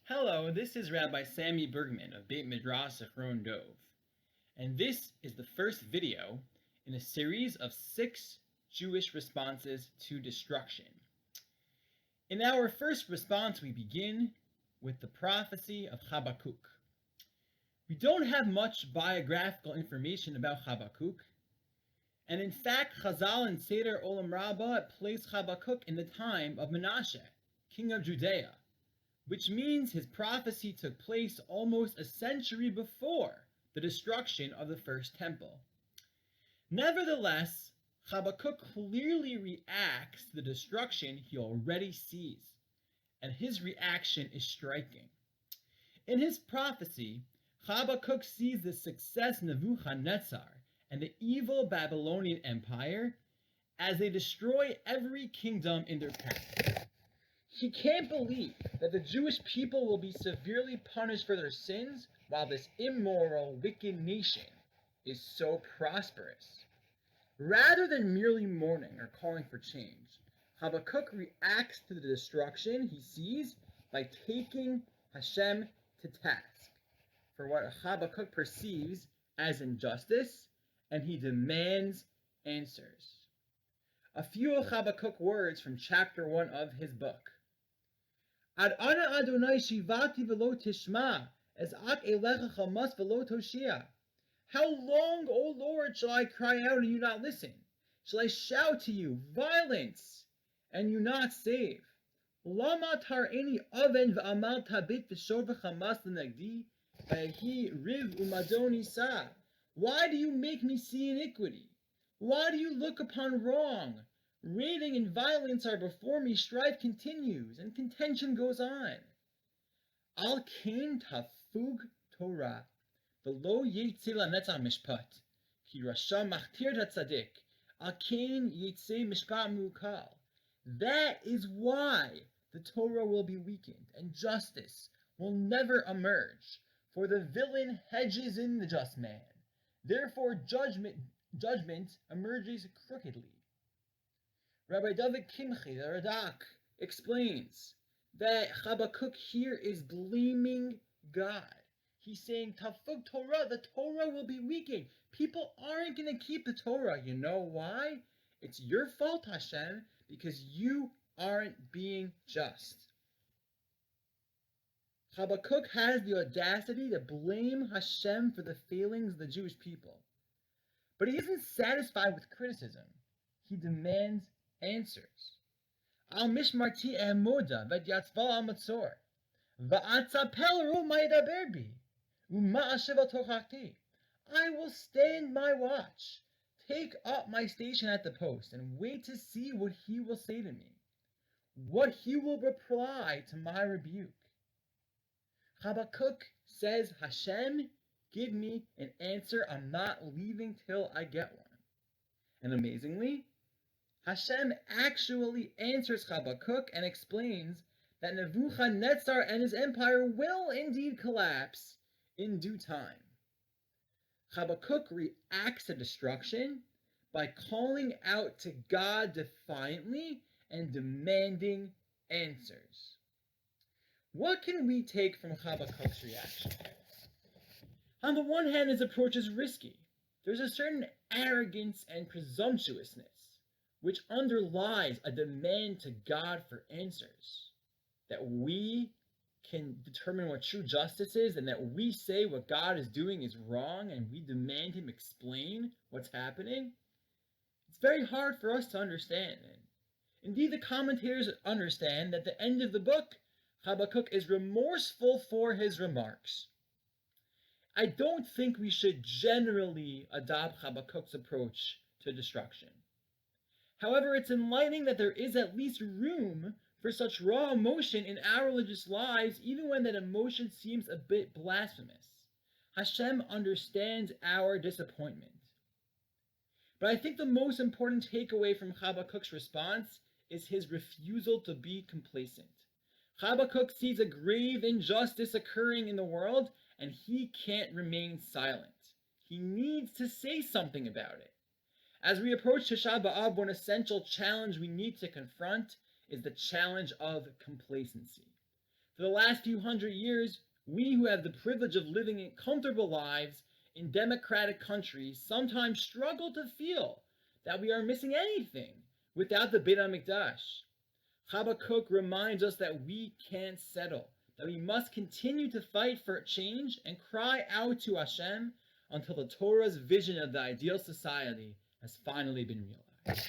Hello, this is Rabbi Sammy Bergman of Beit Midrash Achron Dov, and this is the first video in a series of 6 Jewish responses to destruction. In our first response, we begin with the prophecy of Habakkuk. We don't have much biographical information about Habakkuk, and in fact, Chazal and Seder Olam Rabbah place Habakkuk in the time of Menashe, king of Judea, which means his prophecy took place almost a century before the destruction of the first temple. Nevertheless, Habakkuk clearly reacts to the destruction he already sees, and his reaction is striking. In his prophecy, Habakkuk sees the success of Nebuchadnezzar and the evil Babylonian Empire as they destroy every kingdom in their path. He can't believe that the Jewish people will be severely punished for their sins while this immoral, wicked nation is so prosperous. Rather than merely mourning or calling for change, Habakkuk reacts to the destruction he sees by taking Hashem to task for what Habakkuk perceives as injustice, and he demands answers. A few of Habakkuk's words from chapter 1 of his book. Ad ana Adonai shivati velo tishma, ezak elecha chamas velo toshia. How long, O Lord, shall I cry out and you not listen? Shall I shout to you, violence, and you not save? Lama tar'eni aven v'amal tabit v'shor v'chamas l'negdi, v'yehi riv u'madon isa. Why do you make me see iniquity? Why do you look upon wrong? Raiding and violence are before me, strife continues, and contention goes on. Al kain tafug Torah, v'lo yetze lanetzach mishpat, ki rasha machtir tzaddik, al kain yetze mishpat mu'kal. That is why the Torah will be weakened, and justice will never emerge, for the villain hedges in the just man. Therefore judgment emerges crookedly. Rabbi David Kimchi, the Radak, explains that Habakkuk here is blaming God. He's saying, Tafug Torah, the Torah will be weakened. People aren't going to keep the Torah. You know why? It's your fault, Hashem, because you aren't being just. Habakkuk has the audacity to blame Hashem for the failings of the Jewish people. But he isn't satisfied with criticism. He demands answers. Al mishmarti e'emoda v'yatzval al matzor v'atzapel ru ma'edaber bi u'ma'ashiv tochachti. I will stand my watch, take up my station at the post, and wait to see what he will say to me, what he will reply to my rebuke. Habakkuk says, Hashem, give me an answer. I'm not leaving till I get one. And amazingly, Hashem actually answers Habakkuk and explains that Nebuchadnezzar and his empire will indeed collapse in due time. Habakkuk reacts to destruction by calling out to God defiantly and demanding answers. What can we take from Habakkuk's reaction? On the one hand, his approach is risky. There's a certain arrogance and presumptuousness which underlies a demand to God for answers. That we can determine what true justice is, and that we say what God is doing is wrong, and we demand him explain what's happening. It's very hard for us to understand. Indeed, the commentators understand that at the end of the book, Habakkuk is remorseful for his remarks. I don't think we should generally adopt Habakkuk's approach to destruction. However, it's enlightening that there is at least room for such raw emotion in our religious lives, even when that emotion seems a bit blasphemous. Hashem understands our disappointment. But I think the most important takeaway from Habakkuk's response is his refusal to be complacent. Habakkuk sees a grave injustice occurring in the world, and he can't remain silent. He needs to say something about it. As we approach Tisha B'Av, one essential challenge we need to confront is the challenge of complacency. For the last few hundred years, we who have the privilege of living in comfortable lives in democratic countries sometimes struggle to feel that we are missing anything without the Beit HaMikdash. Habakkuk reminds us that we can't settle, that we must continue to fight for change and cry out to Hashem until the Torah's vision of the ideal society has finally been realized.